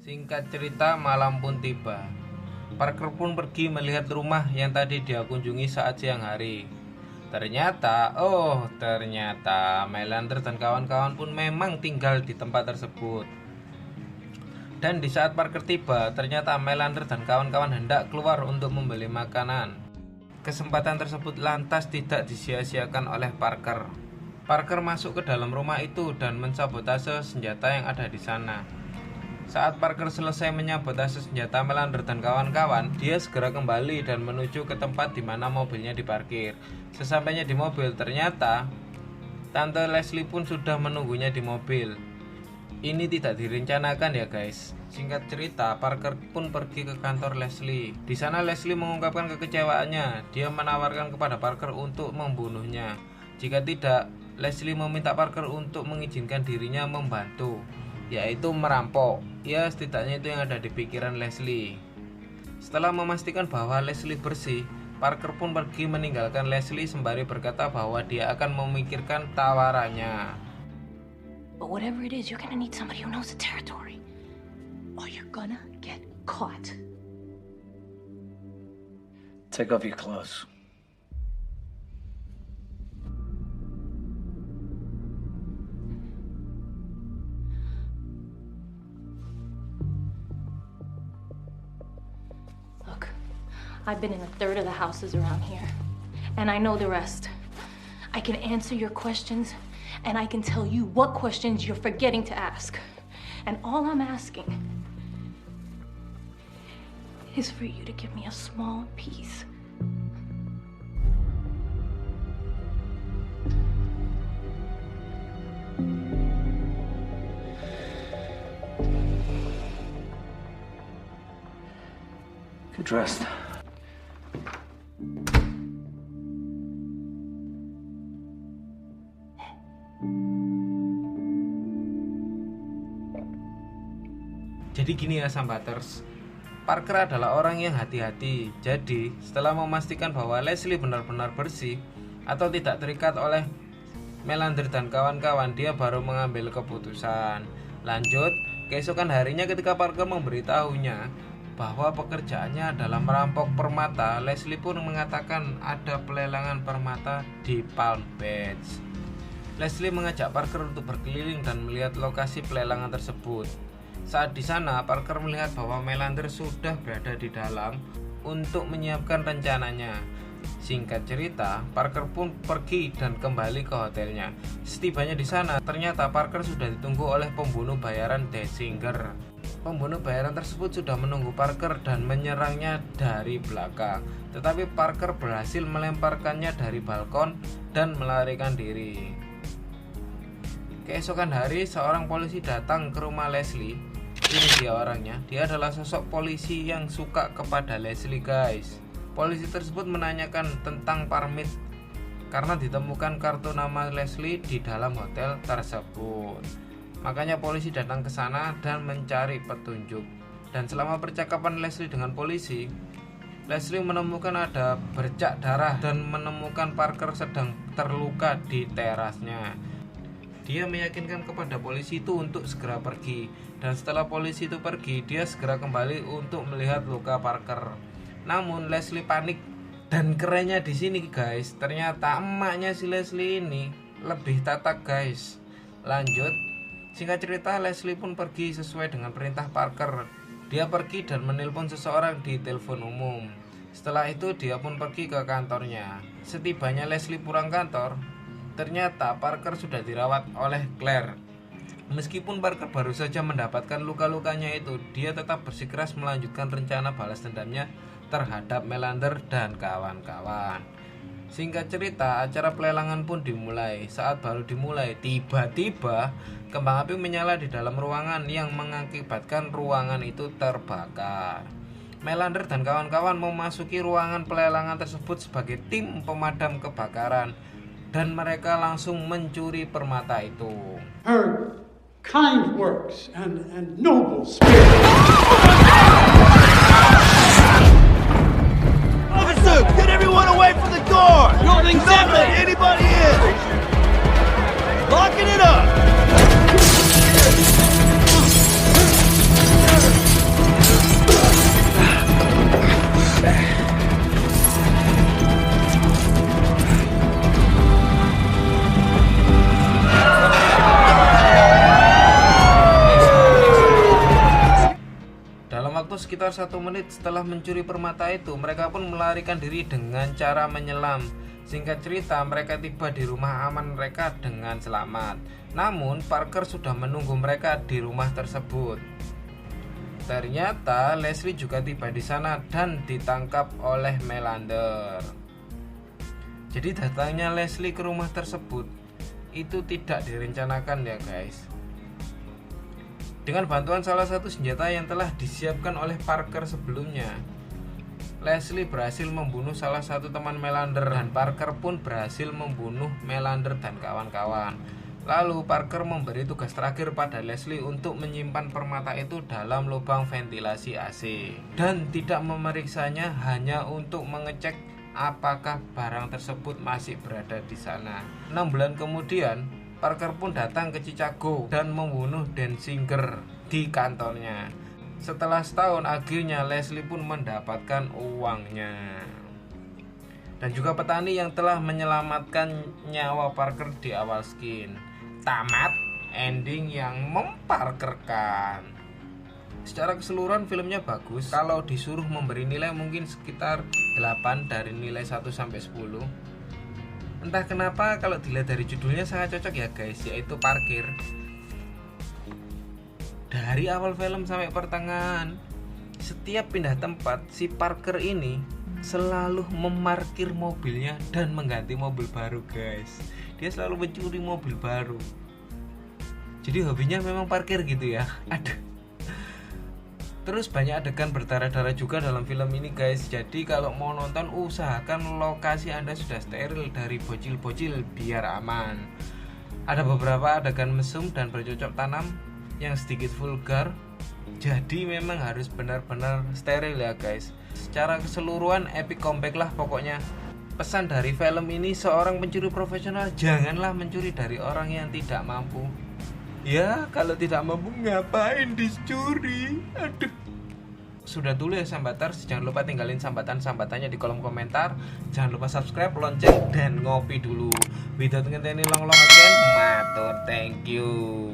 Singkat cerita, malam pun tiba. Parker pun pergi melihat rumah yang tadi dia kunjungi saat siang hari. Ternyata Melander dan kawan-kawan pun memang tinggal di tempat tersebut. Dan di saat Parker tiba, ternyata Melander dan kawan-kawan hendak keluar untuk membeli makanan. Kesempatan tersebut lantas tidak disia-siakan oleh Parker. Parker masuk ke dalam rumah itu dan mensabotase senjata yang ada di sana. Saat Parker selesai menyabotase senjata Melander dan kawan-kawan, dia segera kembali dan menuju ke tempat di mana mobilnya diparkir. Sesampainya di mobil, ternyata Tante Leslie pun sudah menunggunya di mobil. Ini tidak direncanakan ya guys. Singkat cerita, Parker pun pergi ke kantor Leslie. Di sana Leslie mengungkapkan kekecewaannya. Dia menawarkan kepada Parker untuk membunuhnya. Jika tidak, Leslie meminta Parker untuk mengizinkan dirinya membantu, yaitu merampok. Ya, setidaknya itu yang ada di pikiran Leslie. Setelah memastikan bahwa Leslie bersih, Parker pun pergi meninggalkan Leslie sembari berkata bahwa dia akan memikirkan tawarannya. But whatever it is, you're gonna need somebody who knows the territory, or you're gonna get caught. Take off your clothes. Look, I've been in a third of the houses around here, and I know the rest. I can answer your questions, and I can tell you what questions you're forgetting to ask. And all I'm asking is for you to give me a small piece. Get dressed. Jadi gini ya Sambaters, Parker adalah orang yang hati-hati. Jadi setelah memastikan bahwa Leslie benar-benar bersih atau tidak terikat oleh Melander dan kawan-kawan, dia baru mengambil keputusan. Lanjut, keesokan harinya ketika Parker memberitahunya bahwa pekerjaannya adalah merampok permata, Leslie pun mengatakan ada pelelangan permata di Palm Beach. Leslie mengajak Parker untuk berkeliling dan melihat lokasi pelelangan tersebut. Saat di sana, Parker melihat bahwa Melander sudah berada di dalam untuk menyiapkan rencananya. Singkat cerita, Parker pun pergi dan kembali ke hotelnya. Setibanya di sana, ternyata Parker sudah ditunggu oleh pembunuh bayaran Desinger. Pembunuh bayaran tersebut sudah menunggu Parker dan menyerangnya dari belakang. Tetapi Parker berhasil melemparkannya dari balkon dan melarikan diri. Keesokan hari, seorang polisi datang ke rumah Leslie. Ini dia orangnya. Dia adalah sosok polisi yang suka kepada Leslie guys. Polisi tersebut menanyakan tentang permit karena ditemukan kartu nama Leslie di dalam hotel tersebut. Makanya polisi datang ke sana dan mencari petunjuk. Dan selama percakapan Leslie dengan polisi, Leslie menemukan ada bercak darah dan menemukan Parker sedang terluka di terasnya. Dia meyakinkan kepada polisi itu untuk segera pergi. Dan setelah polisi itu pergi, dia segera kembali untuk melihat luka Parker. Namun Leslie panik. Dan kerennya di sini guys, ternyata emaknya si Leslie ini lebih tatak guys. Lanjut, singkat cerita, Leslie pun pergi sesuai dengan perintah Parker. Dia pergi dan menelpon seseorang di telepon umum. Setelah itu dia pun pergi ke kantornya. Setibanya Leslie pulang kantor, ternyata Parker sudah dirawat oleh Claire. Meskipun Parker baru saja mendapatkan luka-lukanya itu, dia tetap bersikeras melanjutkan rencana balas dendamnya terhadap Melander dan kawan-kawan. Singkat cerita, acara pelelangan pun dimulai. Saat baru dimulai, tiba-tiba kembang api menyala di dalam ruangan yang mengakibatkan ruangan itu terbakar. Melander dan kawan-kawan memasuki ruangan pelelangan tersebut sebagai tim pemadam kebakaran. Dan mereka langsung mencuri permata itu. Her kind works and noble spirit. Officer, get everyone away from the door! Don't let anybody in! Locking it up! waktu sekitar 1 menit setelah mencuri permata itu, mereka pun melarikan diri dengan cara menyelam. Singkat cerita, mereka tiba di rumah aman mereka dengan selamat. Namun, Parker sudah menunggu mereka di rumah tersebut. Ternyata Leslie juga tiba di sana dan ditangkap oleh Melander. Jadi datangnya Leslie ke rumah tersebut itu tidak direncanakan ya guys. Dengan bantuan salah satu senjata yang telah disiapkan oleh Parker sebelumnya, Leslie berhasil membunuh salah satu teman Melander dan Parker pun berhasil membunuh Melander dan kawan-kawan. Lalu Parker memberi tugas terakhir pada Leslie untuk menyimpan permata itu dalam lubang ventilasi AC dan tidak memeriksanya, hanya untuk mengecek apakah barang tersebut masih berada di sana. 6 bulan kemudian, Parker pun datang ke Chicago dan membunuh Denzinger di kantornya. Setelah setahun, akhirnya Leslie pun mendapatkan uangnya. Dan juga petani yang telah menyelamatkan nyawa Parker di awal Skin. Tamat, ending yang memparkerkan. Secara keseluruhan filmnya bagus. Kalau disuruh memberi nilai mungkin sekitar 8 dari nilai 1 sampai 10. Entah kenapa kalau dilihat dari judulnya sangat cocok ya guys, yaitu parkir. Dari awal film sampai pertengahan, setiap pindah tempat si Parker ini selalu memarkir mobilnya dan mengganti mobil baru guys. Dia selalu mencuri mobil baru. Jadi hobinya memang parkir gitu ya. Aduh. Terus banyak adegan berdarah-darah juga dalam film ini guys. Jadi kalau mau nonton usahakan lokasi Anda sudah steril dari bocil-bocil biar aman. Ada beberapa adegan mesum dan bercocok tanam yang sedikit vulgar. Jadi memang harus benar-benar steril ya guys. Secara keseluruhan epic comeback lah pokoknya. Pesan dari film ini, seorang pencuri profesional janganlah mencuri dari orang yang tidak mampu. Ya, kalau tidak mampu ngapain dicuri? Aduh. Sudah dulu ya Sambaters, jangan lupa tinggalin sambatan-sambatannya di kolom komentar. Jangan lupa subscribe, lonceng, dan ngopi dulu. Without ngenteni long-long again, matur, thank you.